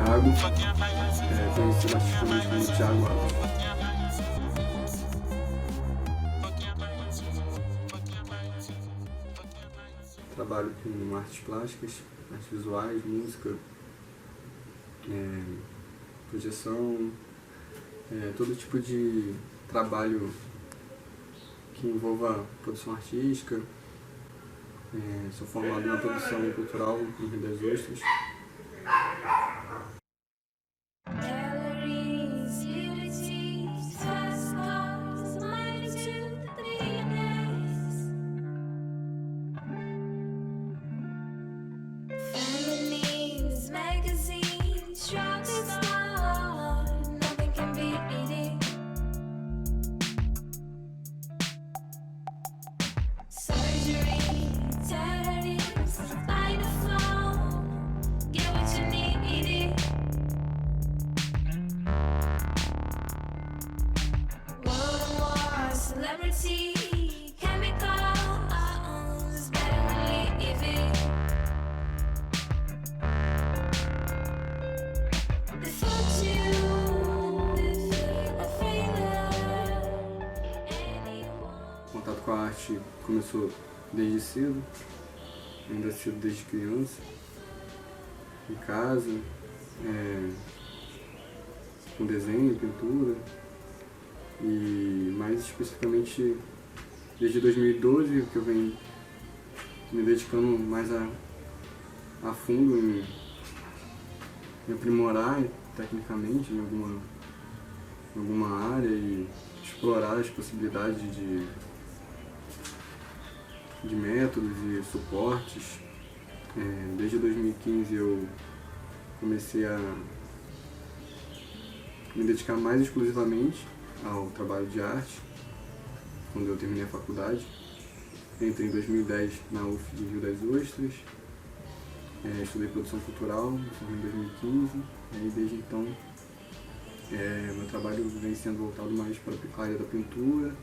Thiago, conhecido artisticamente como Thiago Alves. Trabalho com artes plásticas, artes visuais, música, projeção, todo tipo de trabalho que envolva produção artística. Sou formado na produção cultural no Rio das Ostras. O contato com a arte começou desde cedo, ainda cedo desde criança, em casa, com desenho, pintura, e mais especificamente desde 2012 que eu venho me dedicando mais a fundo em me aprimorar tecnicamente em alguma área e explorar as possibilidades de métodos e suportes. Desde 2015 eu comecei a me dedicar mais exclusivamente ao trabalho de arte, quando eu terminei a faculdade. Entrei em 2010 na UF de Rio das Ostras, estudei produção cultural, em 2015, e desde então meu trabalho vem sendo voltado mais para a área da pintura,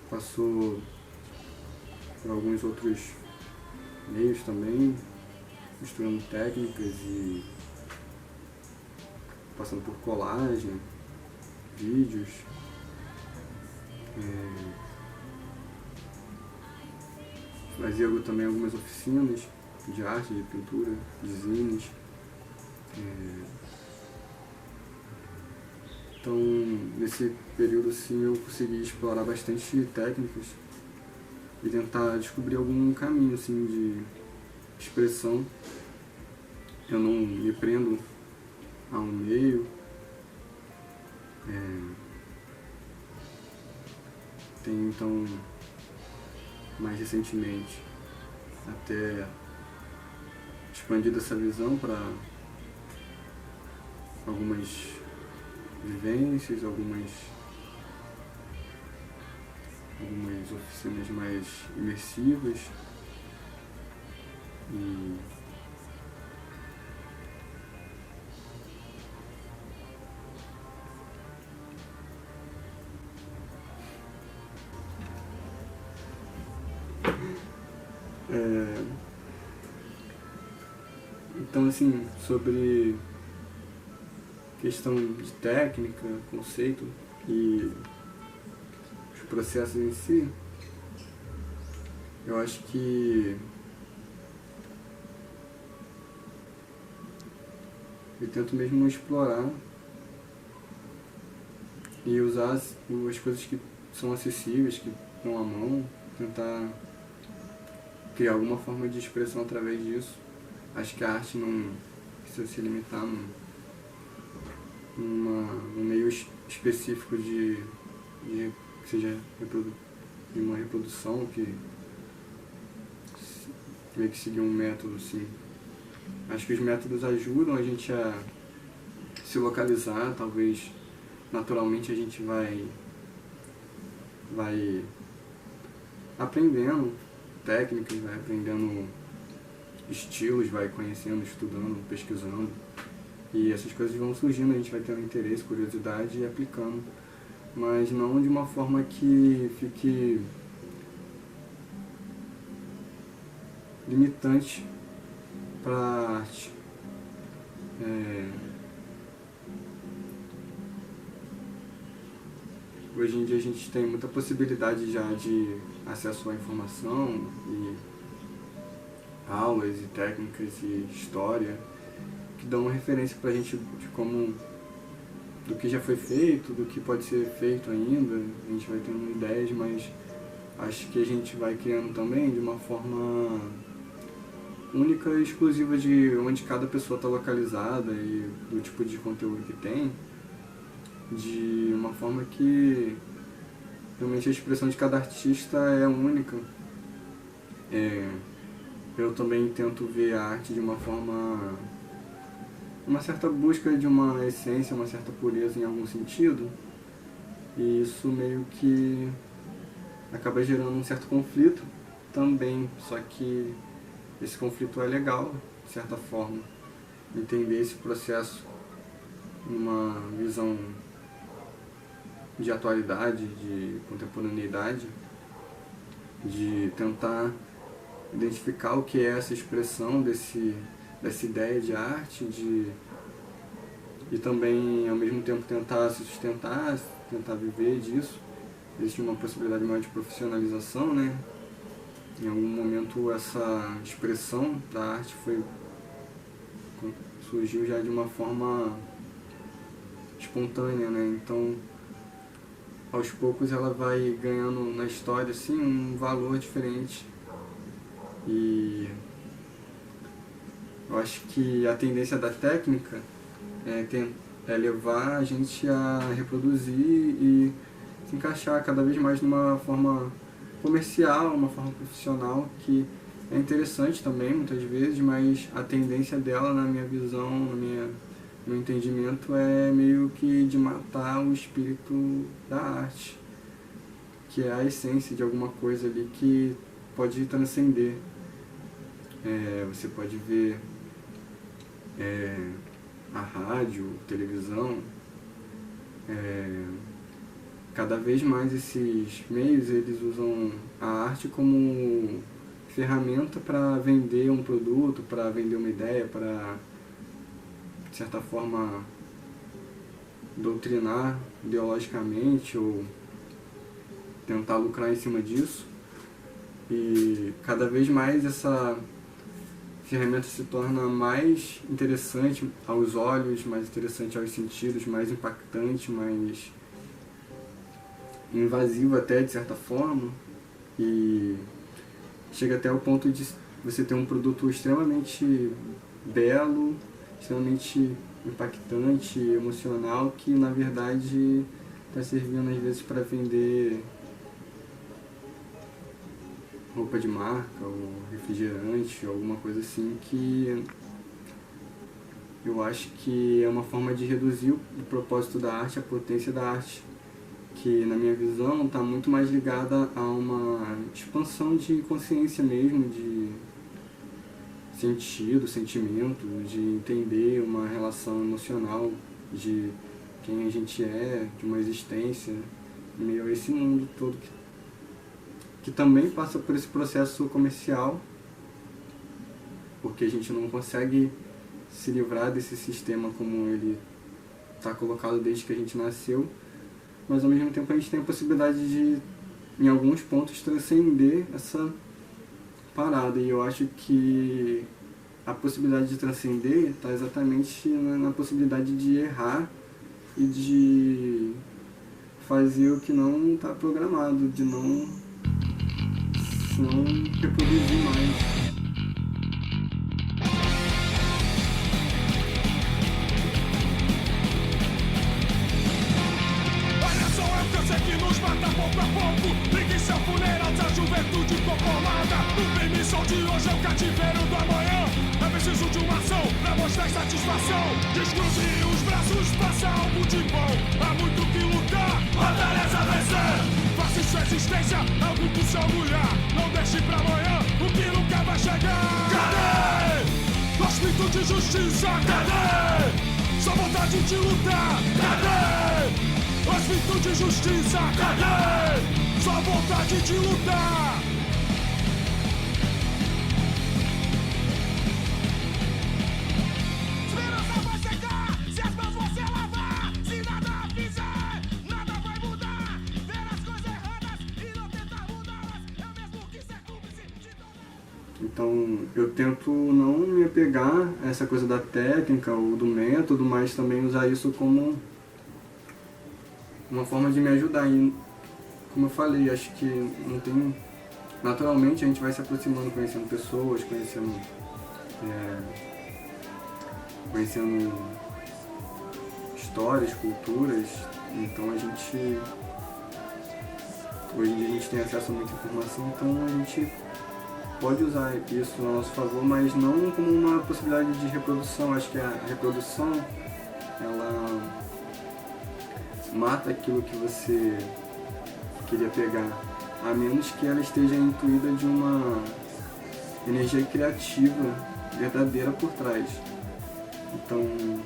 passou por alguns outros meios também, misturando técnicas e passando por colagem, vídeos. Fazia também algumas oficinas de arte, de pintura, de zines. Então, nesse período assim, eu consegui explorar bastante técnicas e tentar descobrir algum caminho assim, de expressão. Eu não me prendo a um meio. Tenho então, mais recentemente, até expandido essa visão para algumas vivências, algumas oficinas mais imersivas e então assim, sobre questão de técnica, conceito e os processos em si, eu acho que eu tento mesmo explorar e usar as coisas que são acessíveis, que estão à mão, tentar criar alguma forma de expressão através disso. Acho que a arte não precisa se limitar num meio específico que seja de uma reprodução, que meio que seguir um método assim. Acho que os métodos ajudam a gente a se localizar, talvez naturalmente a gente vai aprendendo técnicas, vai aprendendo estilos, vai conhecendo, estudando, pesquisando, e essas coisas vão surgindo, a gente vai tendo interesse, curiosidade e aplicando, mas não de uma forma que fique limitante para a arte. hoje em dia a gente tem muita possibilidade já de acesso à informação e aulas e técnicas e história que dão uma referência pra gente de como, do que já foi feito, do que pode ser feito ainda. A gente vai tendo ideias, mas acho que a gente vai criando também de uma forma única e exclusiva de onde cada pessoa está localizada e do tipo de conteúdo que tem, de uma forma que realmente a expressão de cada artista é única. Eu também tento ver a arte de uma forma, uma certa busca de uma essência, uma certa pureza em algum sentido, e isso meio que acaba gerando um certo conflito também, só que esse conflito é legal, de certa forma, entender esse processo numa visão de atualidade, de contemporaneidade, de tentar identificar o que é essa expressão dessa ideia de arte, e também ao mesmo tempo tentar se sustentar, tentar viver disso. Existe uma possibilidade maior de profissionalização, né? Em algum momento essa expressão da arte surgiu já de uma forma espontânea, né? Então, aos poucos ela vai ganhando na história assim um valor diferente. E eu acho que a tendência da técnica é levar a gente a reproduzir e se encaixar cada vez mais numa forma comercial, uma forma profissional, que é interessante também muitas vezes, mas a tendência dela, na minha visão, no meu entendimento, é meio que de matar o espírito da arte, que é a essência de alguma coisa ali que pode transcender. Você pode ver a rádio, televisão, cada vez mais esses meios eles usam a arte como ferramenta para vender um produto, para vender uma ideia, para, de certa forma, doutrinar ideologicamente ou tentar lucrar em cima disso. E cada vez mais essa ferramenta se torna mais interessante aos olhos, mais interessante aos sentidos, mais impactante, mais invasivo até, de certa forma, e chega até o ponto de você ter um produto extremamente belo, extremamente impactante, emocional, que na verdade está servindo às vezes para vender roupa de marca ou refrigerante, alguma coisa assim, que eu acho que é uma forma de reduzir o propósito da arte, a potência da arte, que na minha visão está muito mais ligada a uma expansão de consciência mesmo, de sentido, sentimento, de entender uma relação emocional de quem a gente é, de uma existência em meio a esse mundo todo que também passa por esse processo comercial, porque a gente não consegue se livrar desse sistema como ele está colocado desde que a gente nasceu, mas ao mesmo tempo a gente tem a possibilidade de, em alguns pontos, transcender essa parada, e eu acho que a possibilidade de transcender está exatamente na possibilidade de errar e de fazer o que não está programado, de não reproduzir mais. Pouco a pouco, preguiça funeral da juventude conformada. O permissão de hoje é o cativeiro do amanhã. É preciso de uma ação pra mostrar satisfação. Descruze os braços, faça algo de bom. Há muito que lutar, batalhas a vencer. Faça em sua existência algo com seu olhar. Não deixe pra amanhã o que nunca vai chegar. Cadê o espírito de justiça? Cadê sua vontade de lutar? Cadê o espírito de justiça? Cadê sua vontade de lutar? Esperança vai secar se as mãos você lavar. Se nada fizer, nada vai mudar. Então eu tento não me apegar a essa coisa da técnica ou do método, mas também usar isso como uma forma de me ajudar. E, como eu falei, acho que não tem... Naturalmente a gente vai se aproximando, conhecendo pessoas, conhecendo histórias, culturas. Então a gente... Hoje em dia a gente tem acesso a muita informação, então a gente pode usar isso a nosso favor, mas não como uma possibilidade de reprodução. Acho que a reprodução, ela mata aquilo que você queria pegar, a menos que ela esteja intuída de uma energia criativa verdadeira por trás. Então,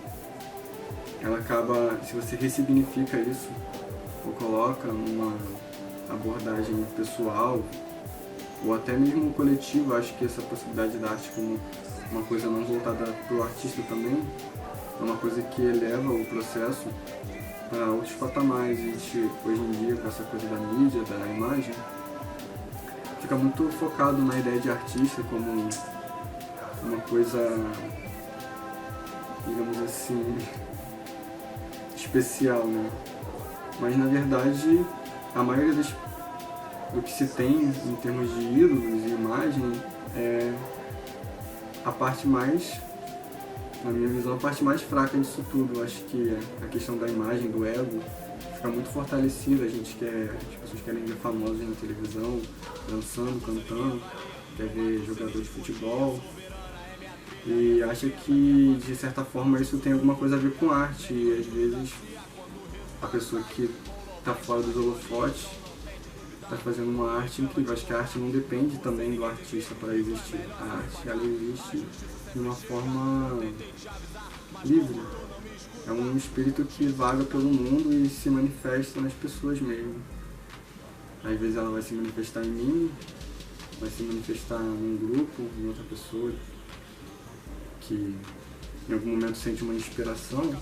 ela acaba, se você ressignifica isso, ou coloca numa abordagem pessoal, ou até mesmo coletiva, acho que essa possibilidade da arte como uma coisa não voltada para o artista também, é uma coisa que eleva o processo para outros patamares. A gente, hoje em dia, com essa coisa da mídia, da imagem, fica muito focado na ideia de artista como uma coisa, digamos assim, especial, né? Mas, na verdade, a maioria do que se tem em termos de ídolos e imagem é a parte mais, na minha visão, a parte mais fraca disso tudo. Eu acho que a questão da imagem, do ego, fica muito fortalecida. As pessoas querem ver famosos na televisão, dançando, cantando, quer ver jogador de futebol, e acha que, de certa forma, isso tem alguma coisa a ver com arte. E às vezes a pessoa que está fora dos holofotes está fazendo uma arte incrível. Acho que a arte não depende também do artista para existir. A arte, ela existe de uma forma livre. É um espírito que vaga pelo mundo e se manifesta nas pessoas mesmo. Às vezes ela vai se manifestar em mim, vai se manifestar num grupo, em outra pessoa que em algum momento sente uma inspiração.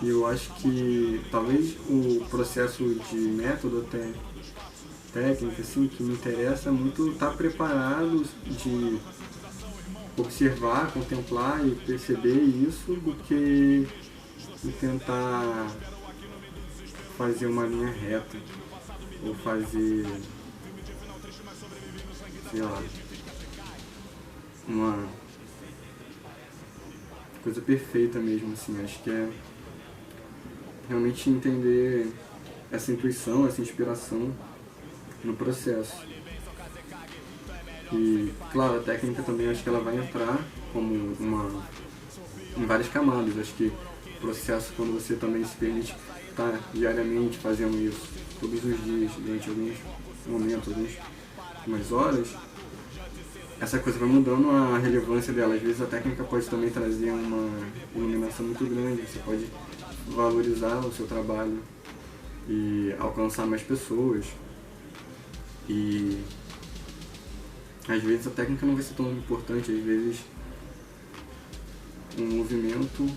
E eu acho que talvez o processo de método até técnica, assim, que me interessa muito estar preparado de observar, contemplar e perceber isso, do que tentar fazer uma linha reta ou fazer, sei lá, uma coisa perfeita mesmo, assim. Acho que é realmente entender essa intuição, essa inspiração no processo. E, claro, a técnica também acho que ela vai entrar como em várias camadas. Acho que o processo, quando você também se permite estar diariamente fazendo isso, todos os dias, durante alguns momentos, algumas horas, essa coisa vai mudando a relevância dela. Às vezes a técnica pode também trazer uma iluminação muito grande, você pode valorizar o seu trabalho e alcançar mais pessoas. E às vezes a técnica não vai ser tão importante, às vezes um movimento,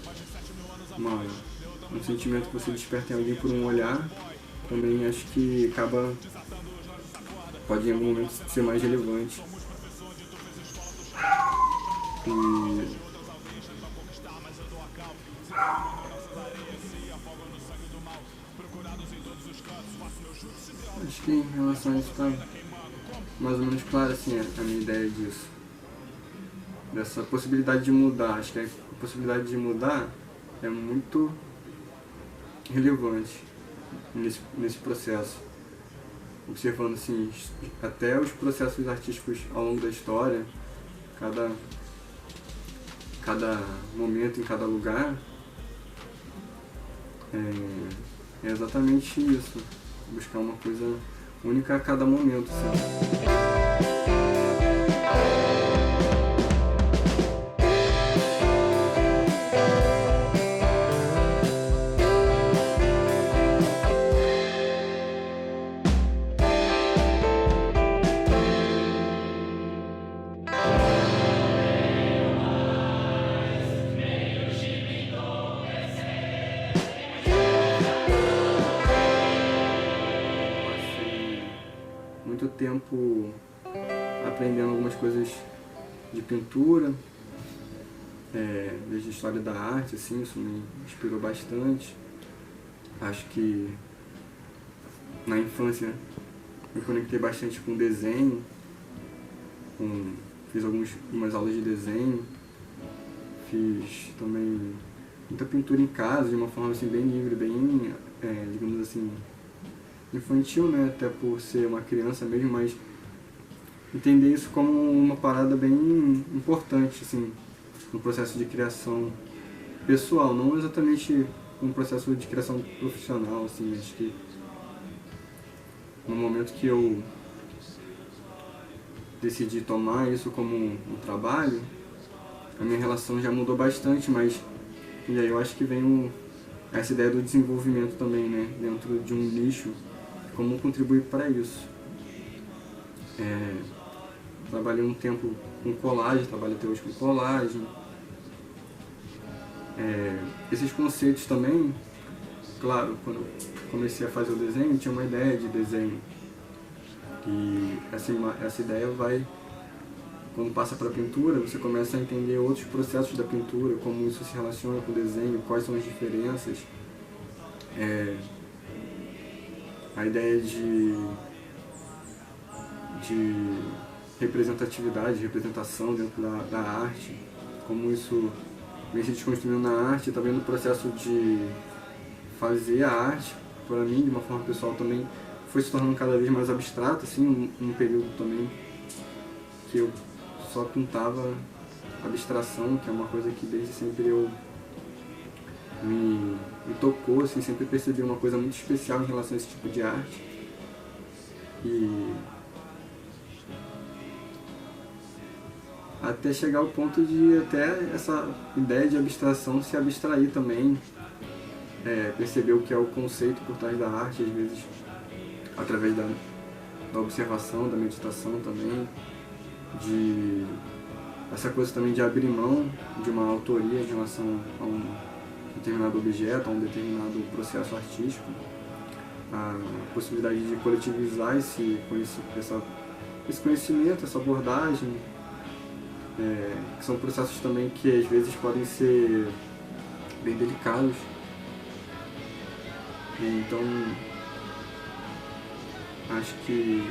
um sentimento que você desperta em alguém por um olhar, também acho que pode em algum momento ser mais relevante. E acho que em relação a isso está mais ou menos claro, assim, a minha ideia disso. Dessa possibilidade de mudar. Acho que a possibilidade de mudar é muito relevante nesse processo. Observando, assim, até os processos artísticos ao longo da história, cada momento em cada lugar, é exatamente isso. Buscar uma coisa única a cada momento, assim. Muito tempo aprendendo algumas coisas de pintura, desde a história da arte, assim, isso me inspirou bastante. Acho que na infância me conectei bastante com desenho, fiz algumas aulas de desenho, fiz também muita pintura em casa, de uma forma assim, bem livre, bem, digamos assim, infantil, né? Até por ser uma criança mesmo, mas entender isso como uma parada bem importante, assim, no processo de criação pessoal, não exatamente um processo de criação profissional, assim. Acho que no momento que eu decidi tomar isso como um trabalho, a minha relação já mudou bastante, mas e aí eu acho que vem essa ideia do desenvolvimento também, né, dentro de um nicho, como contribuir para isso. Trabalhei um tempo com colagem, trabalho até hoje com colagem. Esses conceitos também, claro, quando eu comecei a fazer o desenho, tinha uma ideia de desenho. E essa ideia vai, quando passa para a pintura, você começa a entender outros processos da pintura, como isso se relaciona com o desenho, quais são as diferenças. A ideia de representatividade, de representação dentro da arte, como isso vem se desconstruindo na arte, também no processo de fazer a arte, para mim, de uma forma pessoal também, foi se tornando cada vez mais abstrato, assim, um período também que eu só pintava abstração, que é uma coisa que desde sempre me tocou, assim, sempre percebi uma coisa muito especial em relação a esse tipo de arte. E até chegar ao ponto de até essa ideia de abstração se abstrair também, perceber o que é o conceito por trás da arte, às vezes através da observação, da meditação também, de essa coisa também de abrir mão de uma autoria em relação a um determinado objeto, a um determinado processo artístico, a possibilidade de coletivizar esse conhecimento, essa abordagem, que são processos também que às vezes podem ser bem delicados. Então, acho que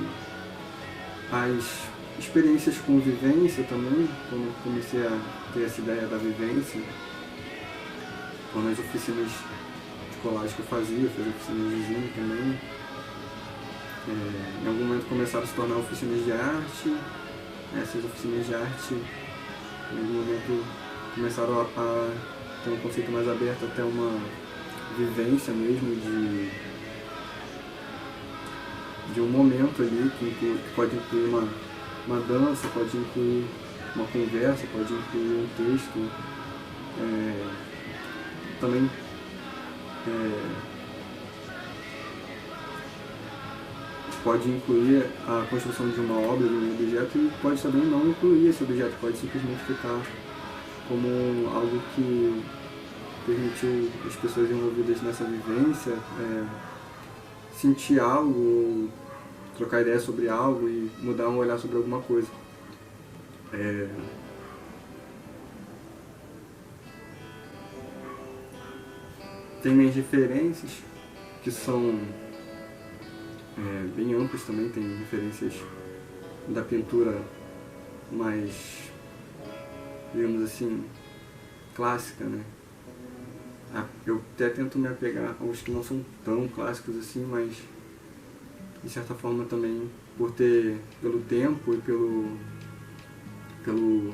as experiências com vivência também, quando comecei a ter essa ideia da vivência, quando as oficinas de colagem que eu fazia oficinas de desenho também, em algum momento começaram a se tornar oficinas de arte. Essas oficinas de arte, em algum momento, começaram a ter um conceito mais aberto, até uma vivência mesmo de um momento ali, que pode incluir uma dança, pode incluir uma conversa, pode incluir um texto, também pode incluir a construção de uma obra, de um objeto, e pode também não incluir esse objeto, pode simplesmente ficar como algo que permitiu as pessoas envolvidas nessa vivência sentir algo, trocar ideia sobre algo e mudar um olhar sobre alguma coisa. Tem minhas referências, que são bem amplas também, tem referências da pintura mais, digamos assim, clássica, né? Eu até tento me apegar aos que não são tão clássicos assim, mas de certa forma também pelo tempo e pelo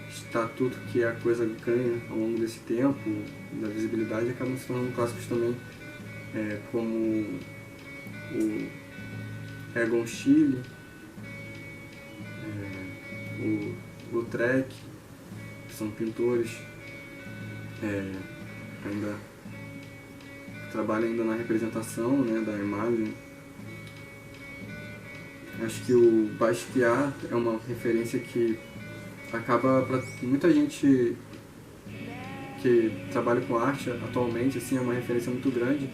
estatuto que a coisa ganha ao longo desse tempo, da visibilidade, acabam se tornando clássicos também, como o Egon Schiele, o Lautrec, que são pintores ainda trabalham ainda na representação, né, da imagem. Acho que o Basquiat é uma referência que acaba, para muita gente que trabalha com arte atualmente, assim, é uma referência muito grande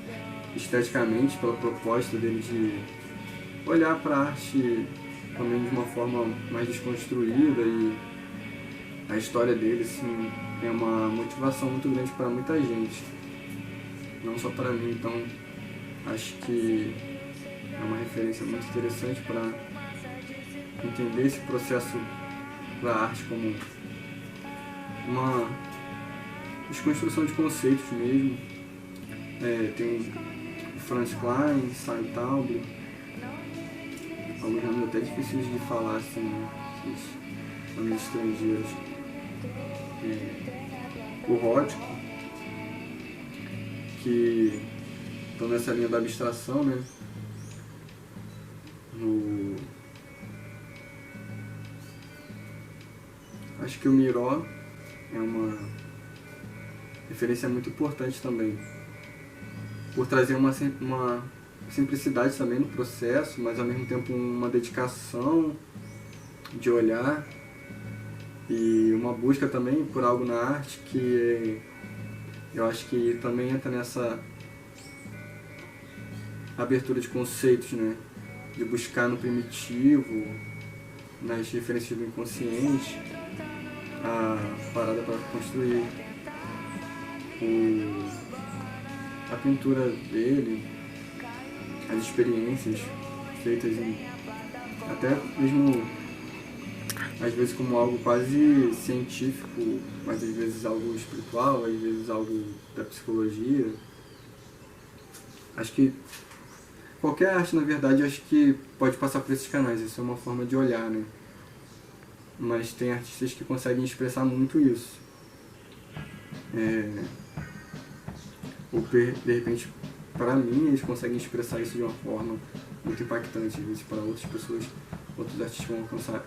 esteticamente, pela proposta dele de olhar para a arte também de uma forma mais desconstruída, e a história dele assim, é uma motivação muito grande para muita gente, não só para mim. Então acho que é uma referência muito interessante para entender esse processo da arte como uma desconstrução de conceitos mesmo. Tem o Franz Klein, Simon Tauber, alguns nomes até difíceis de falar, assim, esses nomes estrangeiros. O Rothko, que estão nessa linha da abstração, né? Acho que o Miró é uma referência muito importante também, por trazer uma simplicidade também no processo, mas ao mesmo tempo uma dedicação de olhar e uma busca também por algo na arte que eu acho que também entra nessa abertura de conceitos, né? De buscar no primitivo, nas referências do inconsciente, a parada para construir. A pintura dele, as experiências feitas até mesmo às vezes como algo quase científico, mas às vezes algo espiritual, às vezes algo da psicologia. Acho que qualquer arte, na verdade, acho que pode passar por esses canais, isso é uma forma de olhar, né? Mas tem artistas que conseguem expressar muito isso. Ou de repente, para mim, eles conseguem expressar isso de uma forma muito impactante. Às vezes, para outras pessoas, outros artistas vão alcançar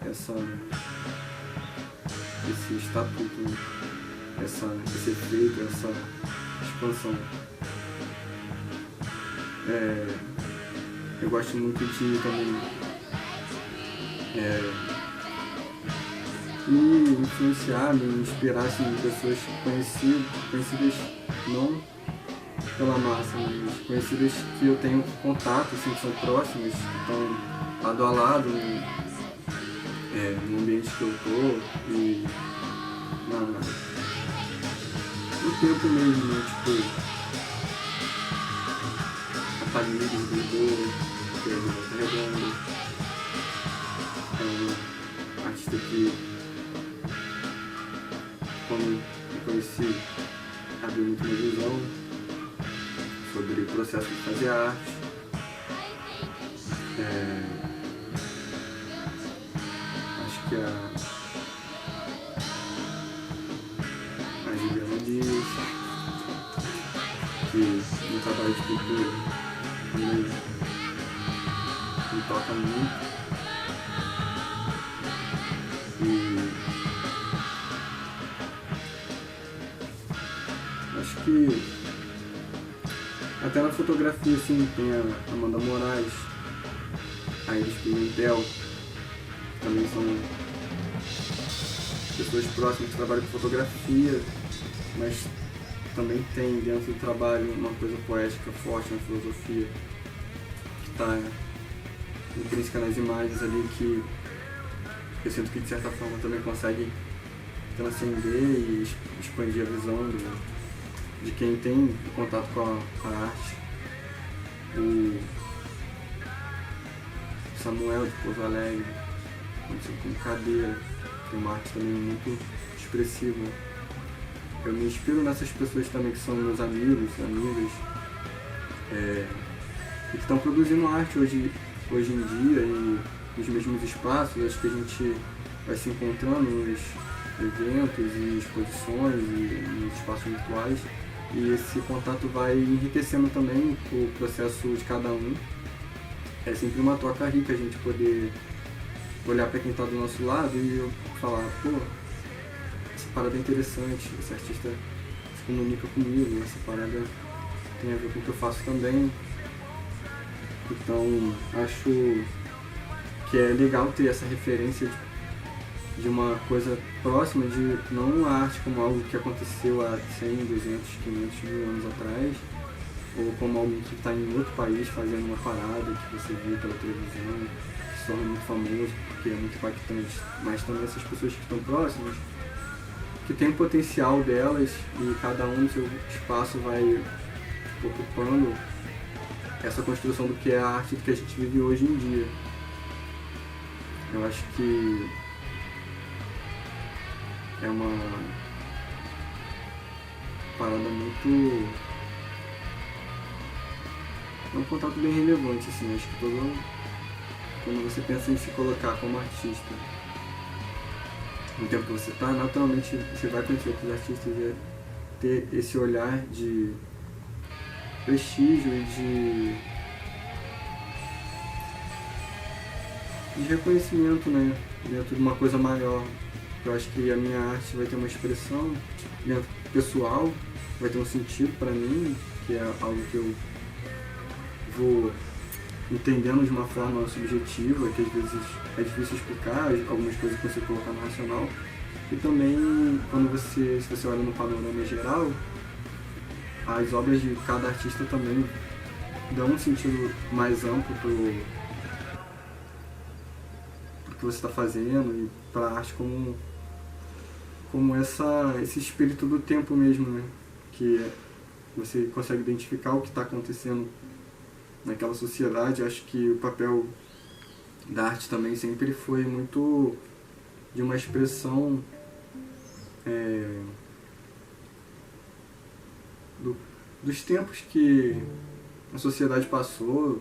esse estatuto, esse efeito, essa expansão. Eu gosto muito de também me influenciar, me inspirar assim, em pessoas conhecidas não pela massa, mas conhecidas que eu tenho contato, assim, que são próximas, que estão lado a lado no ambiente que eu tô e no tempo mesmo, né? Tipo, a família do Lisboa, que é de Volta Redonda, é uma artista que, quando me conheci, abriu muito minha visão sobre o processo de fazer arte. Acho que a Juliana Dias, que no trabalho de pintura também me toca muito. E acho que até na fotografia, assim, tem a Amanda Moraes, a Iris Pimentel, que também são pessoas próximas que trabalham com fotografia, mas também tem dentro do trabalho uma coisa poética forte, uma filosofia que está intrínseca nas imagens ali, que eu sinto que de certa forma também consegue transcender e expandir a visão de quem tem contato com a arte. O Samuel de Pouso Alegre, conhecido como Cadeira, tem uma arte também muito expressiva. Eu me inspiro nessas pessoas também que são meus amigos, amigas, e que estão produzindo arte hoje em dia e nos mesmos espaços. Acho que a gente vai se encontrando nos eventos e exposições e nos espaços virtuais, e esse contato vai enriquecendo também o processo de cada um. É sempre uma troca rica a gente poder olhar para quem está do nosso lado e falar, pô, essa parada é interessante, esse artista se comunica comigo, essa parada tem a ver com o que eu faço também. Então acho que é legal ter essa referência de uma coisa próxima, de não a arte como algo que aconteceu há 100, 200, 500 mil anos atrás, ou como alguém que está em outro país fazendo uma parada que você viu pela televisão, se torna muito famoso porque é muito impactante, mas também essas pessoas que estão próximas, que tem o potencial delas e cada um no seu espaço vai ocupando essa construção do que é a arte que a gente vive hoje em dia. Eu acho que é uma parada muito... é um contato bem relevante, assim, acho que quando você pensa em se colocar como artista, no tempo que você está, naturalmente você vai conhecer outros artistas e ter esse olhar de prestígio e de reconhecimento, né, dentro de uma coisa maior. Eu acho que a minha arte vai ter uma expressão dentro pessoal, vai ter um sentido para mim, que é algo que eu vou entendendo de uma forma subjetiva, que às vezes é difícil explicar, algumas coisas que você colocar no racional. E também, se você olha no panorama geral, as obras de cada artista também dão um sentido mais amplo pro que você está fazendo e para a arte como esse espírito do tempo mesmo, né? Que você consegue identificar o que está acontecendo naquela sociedade. Acho que o papel da arte também sempre foi muito de uma expressão dos tempos que a sociedade passou,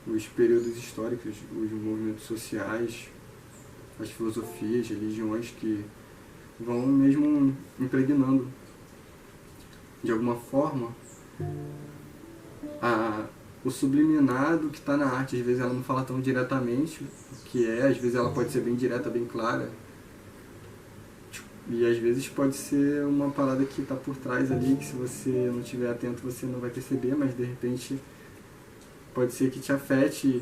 os períodos históricos, os movimentos sociais, as filosofias, religiões que vão mesmo impregnando de alguma forma o subliminado que está na arte. Às vezes ela não fala tão diretamente o que é, às vezes ela pode ser bem direta, bem clara, e às vezes pode ser uma parada que está por trás ali, que se você não estiver atento você não vai perceber, mas de repente pode ser que te afete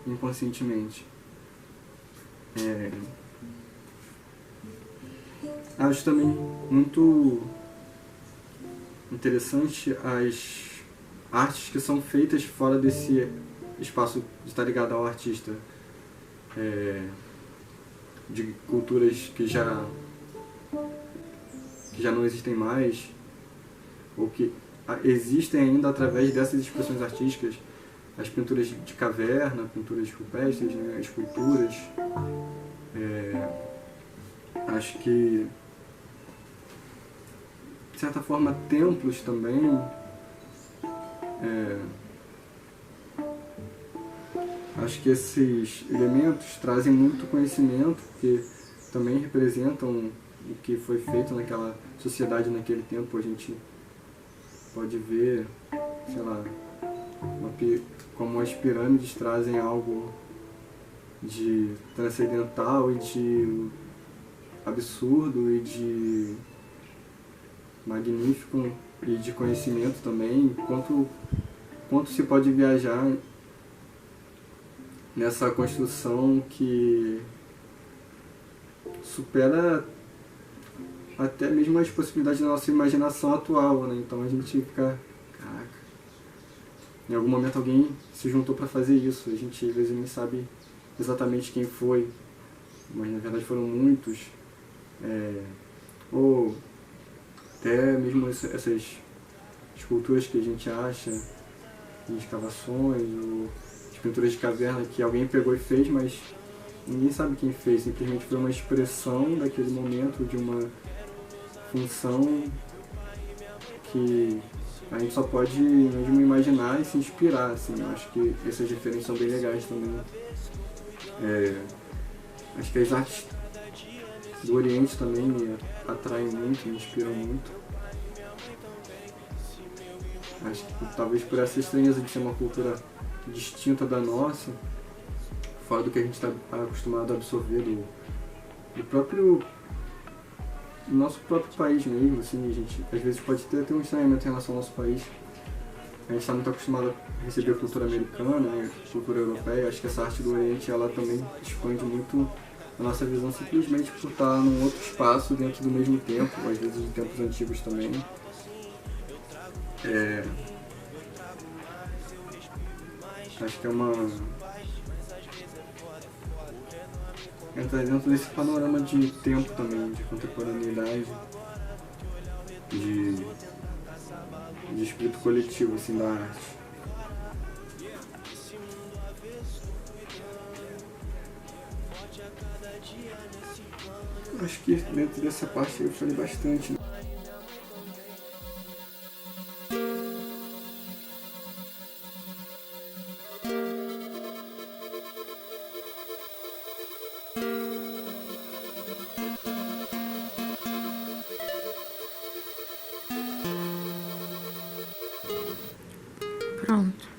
inconscientemente. Acho também muito interessante as artes que são feitas fora desse espaço de estar ligado ao artista, de culturas que já não existem mais, ou que existem ainda através dessas expressões artísticas, as pinturas de caverna, pinturas rupestres, né, esculturas. Acho que, de certa forma, templos também. Acho que esses elementos trazem muito conhecimento, porque também representam o que foi feito naquela sociedade naquele tempo. A gente pode ver, sei lá, como as pirâmides trazem algo de transcendental e de absurdo e de magnífico e de conhecimento também. Quanto se pode viajar nessa construção que supera até mesmo as possibilidades da nossa imaginação atual, né? Então a gente fica, caraca, em algum momento alguém se juntou para fazer isso. A gente às vezes nem sabe exatamente quem foi, mas na verdade foram muitos. Ou até mesmo essas esculturas que a gente acha em escavações, ou as pinturas de caverna que alguém pegou e fez, mas ninguém sabe quem fez. Simplesmente foi uma expressão daquele momento, de uma função que a gente só pode mesmo imaginar e se inspirar, assim. Eu acho que essas referências são bem legais também. Acho que as artes do Oriente também me atraem muito, me inspiram muito. Acho que talvez por essa estranheza de ser uma cultura distinta da nossa, fora do que a gente está acostumado a absorver do nosso próprio país mesmo, assim. A gente às vezes pode ter um estranhamento em relação ao nosso país. A gente está muito acostumado a receber a cultura americana, né, a cultura europeia. Acho que essa arte do Oriente, ela também expande muito a nossa visão, simplesmente por estar num outro espaço dentro do mesmo tempo, às vezes em tempos antigos também. Acho que é uma... entra dentro desse panorama de tempo também, de contemporaneidade, de espírito coletivo, assim, da arte. Acho que dentro dessa parte eu falei bastante, né? Pronto.